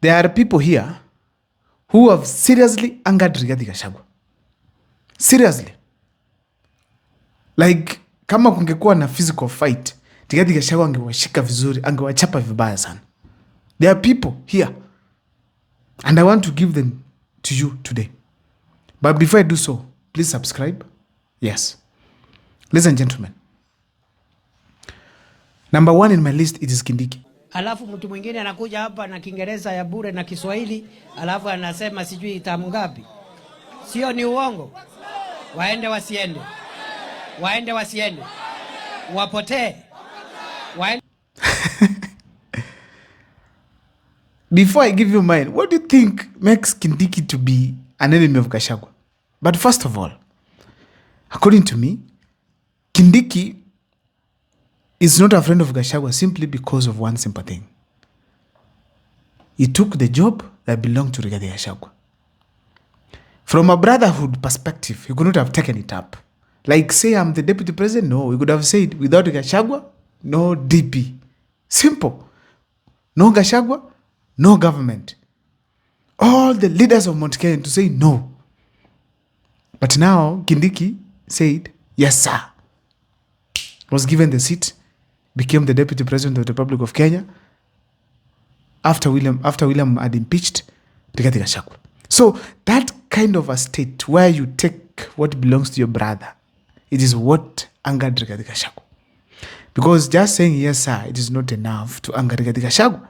There are people here who have seriously angered Rigathi Gachagua. Seriously. Like, kama kungekuwa na physical fight, Rigathi Gachagua angewashika vizuri, angewachapa vibaya sana. There are people here, and I want to give them to you today. But before I do so, please subscribe. Yes. Ladies and gentlemen. Number 1 in my list, it is Kindiki. Alafu mtu mwingine anakuja hapa na Kiingereza ya bure na Kiswahili, alafu anasema sijui tamu ngapi. Sio, ni uongo. Waende wasiende. Waende wasiende. Wapotee. Waende. Before I give you mine, what do you think makes Kindiki to be an enemy of Gachagua? But first of all, according to me, Kindiki is not a friend of Gachagua simply because of one simple thing. He took the job that belonged to Rigathi Gachagua. From a brotherhood perspective, he could not have taken it up. Like, say I'm the deputy president? No, he could have said, without Gachagua, no DP. Simple. No Gachagua, no government. All the leaders of Mount Kenya to say no. But now, Kindiki said, yes, sir. Was given the seat, became the deputy president of the Republic of Kenya after William had impeached Rigathi Gachagua. So that kind of a state where you take what belongs to your brother, it is what angered Rigathi Gachagua. Because just saying yes, sir, it is not enough to anger Rigathi Gachagua.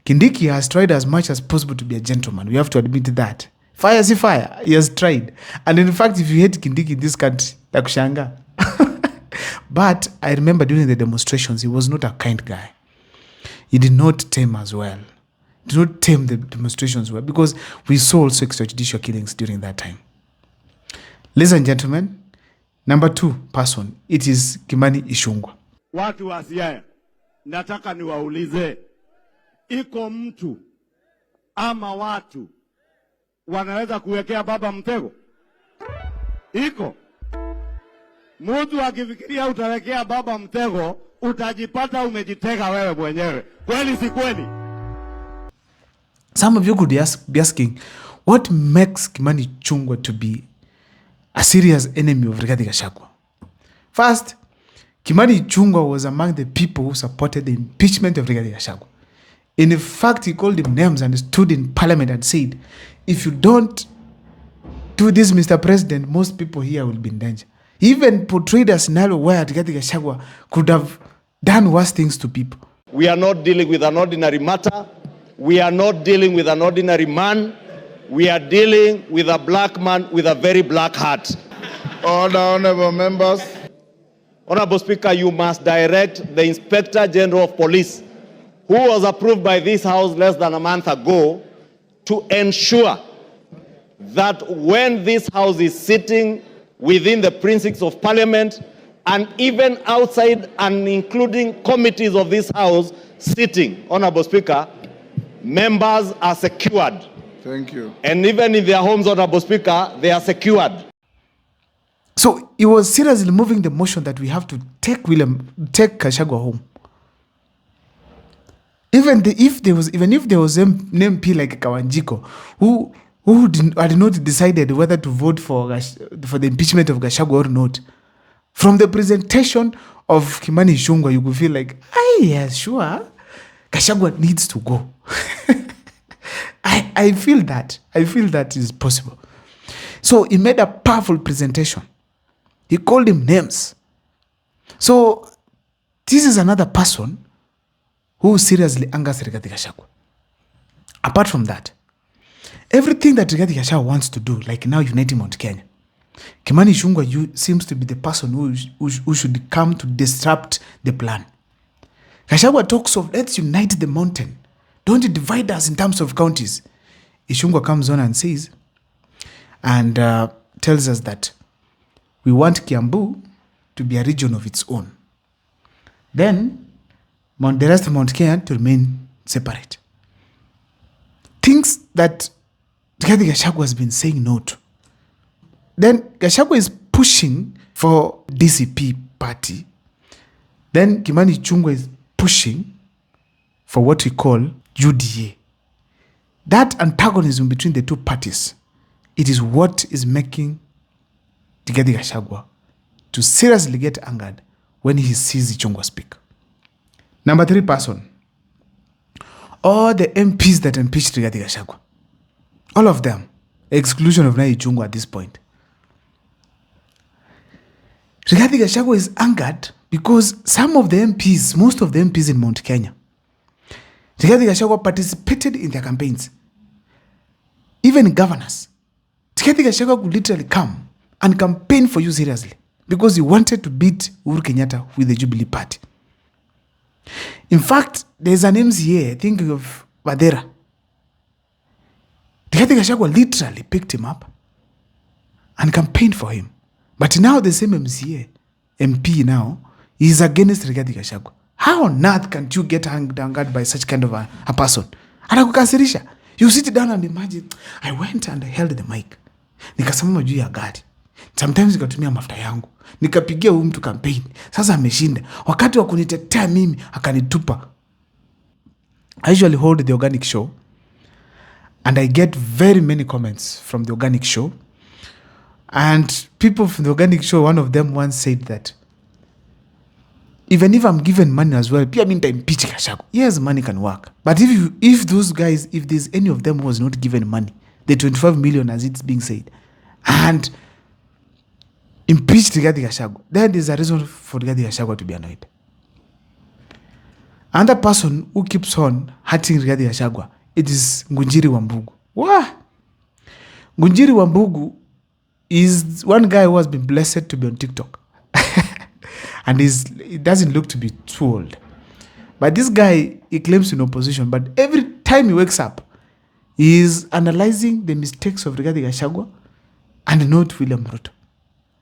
Kindiki has tried as much as possible to be a gentleman. We have to admit that. Fire see fire. He has tried. And in fact, if you hate Kindiki in this country, takushanga. But I remember during the demonstrations, he was not a kind guy. He did not tame as well. He did not tame the demonstrations well, because we saw also extrajudicial killings during that time. Ladies and gentlemen, number 2 person, it is Kimani Ichung'wah. Watu wa Siaya, nataka niwaulize, iko mtu ama watu wanaweza kuwekea baba mtego? Iko. Mtu akifikiria utawekea baba mtego, utajipata umejitega wewe mwenyewe. Kweli si kweli? Some of you could be asking, what makes Kimani Ichung'wah to be a serious enemy of Rigathi Gachagua? First, Kimani Ichung'wah was among the people who supported the impeachment of Rigathi Gachagua. In fact, he called him names and stood in parliament and said, if you don't do this, Mr. President, most people here will be in danger. He even portrayed a scenario where Rigathi Gachagua could have done worse things to people. We are not dealing with an ordinary matter. We are not dealing with an ordinary man. We are dealing with a black man with a very black heart. Order, honorable members. Honorable Speaker, you must direct the Inspector General of Police, who was approved by this House less than a month ago, to ensure that when this House is sitting within the precincts of Parliament and even outside and including committees of this House sitting, Honorable Speaker, members are secured. Thank you. And even in their homes, Honorable Speaker, they are secured. So he was seriously moving the motion that we have to take Gachagua home. Even if there was an MP like Kawanjiko who had not decided whether to vote for the impeachment of Gachagua or not, from the presentation of Kimani Ichung'wah, you could feel like, yes, sure, Gachagua needs to go. I feel that. I feel that is possible. So he made a powerful presentation. He called him names. So this is another person who seriously angers Rigathi Gachagua. Apart from that, everything that Rigathi Gachagua wants to do, like now uniting Mount Kenya, Kimani Ichung'wah seems to be the person who should come to disrupt the plan. Gachagua talks of, let's unite the mountain. Don't divide us in terms of counties. Ichung'wah comes on and says, and tells us that we want Kiambu to be a region of its own. Then, the rest of Mount Kenya to remain separate. Things that Rigathi Gachagua has been saying no to. Then Gachagua is pushing for DCP party. Then Kimani Ichung'wah is pushing for what we call UDA. That antagonism between the two parties, it is what is making Rigathi Gachagua to seriously get angered when he sees Ichung'wah speak. Number 3 person, all the MPs that impeached Rigathi Gachagua, all of them, exclusion of Ichung'wah at this point. Rigathi Gachagua is angered because some of the MPs, most of the MPs in Mount Kenya, Rigathi Gachagua participated in their campaigns. Even governors. Rigathi Gachagua could literally come and campaign for you seriously because he wanted to beat Uhuru Kenyatta with the Jubilee Party. In fact, there's an MCA, thinking of Badera. Rigathi Gachagua literally picked him up and campaigned for him. But now the same MP now, is against Rigathi Gachagua. How on earth can't you get angered by such kind of a person? Anakukasirisha. You sit down and imagine, I went and I held the mic. Nikasimama juu ya gari. Sometimes nikatumia mafuta yangu. Nikapigia huyu mtu campaign. Sasa ameshinda. Wakati wa kunitetea mimi, akanitupa. I usually hold the organic show. And I get very many comments from the organic show. And people from the organic show, one of them once said that, even if I'm given money as well, pia minta impeach Gachagua. Yes, money can work. But if those guys, if there's any of them who was not given money, the 25 million as it's being said, and impeached Rigathi Gachagua, then there's a reason for Rigathi Gachagua to be annoyed. Another person who keeps on hurting Rigathi Gachagua, it is Ngunjiri Wambugu. Wah! Ngunjiri Wambugu is one guy who has been blessed to be on TikTok. And it doesn't look to be too old. But this guy, he claims in opposition, but every time he wakes up, he is analyzing the mistakes of Rigathi Gachagua and not William Ruto.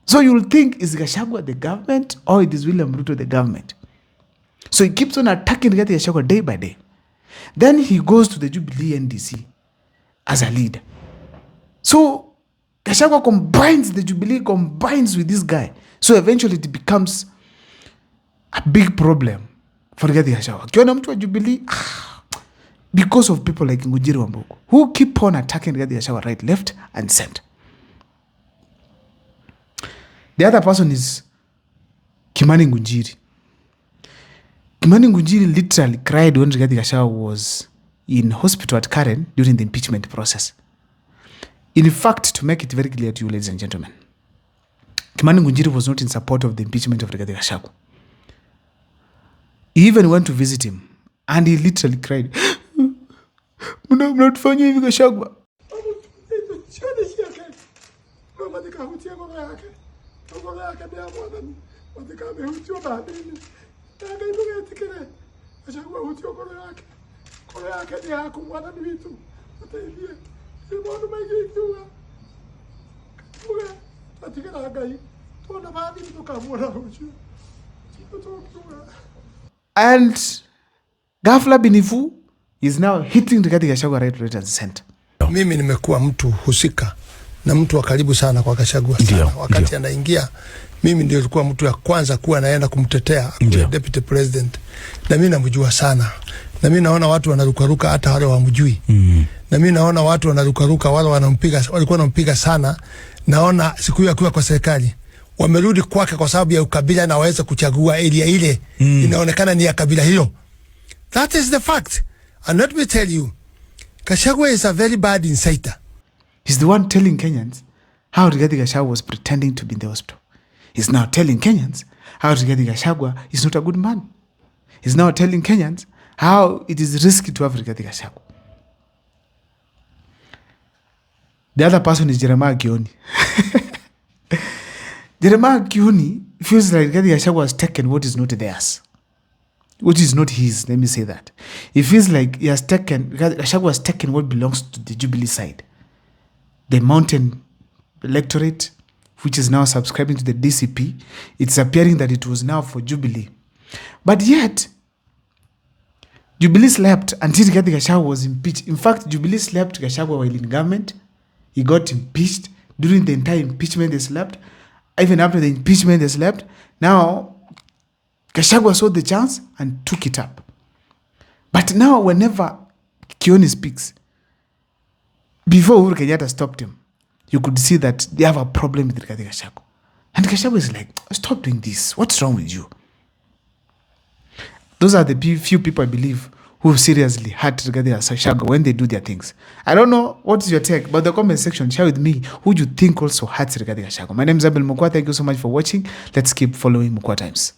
So you'll think, is Gachagua the government or it is William Ruto the government? So he keeps on attacking Rigathi Gachagua day by day. Then he goes to the Jubilee NDC as a leader. So Gachagua combines the Jubilee, combines with this guy. So eventually it becomes a big problem for Rigathi Gachagua. Kiona mtu wa Jubilee, because of people like Ngunjiri Wambugu, who keep on attacking Rigathi Gachagua right, left, and center. The other person is Kimani Ngunjiri. Kimani Ngunjiri literally cried when Rigathi Gachagua was in hospital at Karen during the impeachment process. In fact, to make it very clear to you, ladies and gentlemen, Kimani Ngunjiri was not in support of the impeachment of Rigathi Gachagua. He even went to visit him and he literally cried, mnatufanyia hivi Gachagua. And Ghafla Binifu is now hitting Rigathi Gachagua right and center. Mimi nimekuwa mtu husika na mtu wa karibu sana kwa Gachagua sana. Wakati anaingia, mimi ndio nilikuwa mtu ya kwanza kuwa naenda kumtetea kwa deputy president. Na mimi namjua sana. Na mimi naona watu wanarukaruka hata wale wamjui. Na mimi naona watu wanarukaruka wale wanampiga, walikuwa wanampiga sana. Naona siku hiyo akiwa kwa serikali wamerudi kwake kwa sababu ya ukabila na waweza kuchagua area ile inaonekana ni ya kabila hilo. That is the fact. And let me tell you, Gachagua is a very bad insider. He's the one telling Kenyans how Rigathi Gachagua was pretending to be in the hospital. He's now telling Kenyans how Rigathi Gachagua is not a good man. He's now telling Kenyans how it is risky to have Rigathi Gachagua. The other person is Jeremiah Kioni. Jeremiah Kioni feels like Rigathi Gachagua has taken what is not theirs. What is not his, let me say that. He feels like Gachagua has taken what belongs to the Jubilee side. The mountain electorate, which is now subscribing to the DCP, it's appearing that it was now for Jubilee. But yet, Jubilee slept until Rigathi Gachagua was impeached. In fact, Jubilee slept Gachagua while in government. He got impeached. During the entire impeachment, they slept. Even after the impeachment, they slept. Now, Gachagua saw the chance and took it up. But now, whenever Kioni speaks, before Uhuru Kenyatta stopped him, you could see that they have a problem with Rigathi Gachagua. And Gachagua is like, stop doing this. What's wrong with you? Those are the few people I believe who seriously hurt Rigathi Gachagua when they do their things. I don't know what's your take, but the comment section, share with me who you think also hurts Rigathi Gachagua. My name is Abel Mukwa. Thank you so much for watching. Let's keep following Mukwa Times.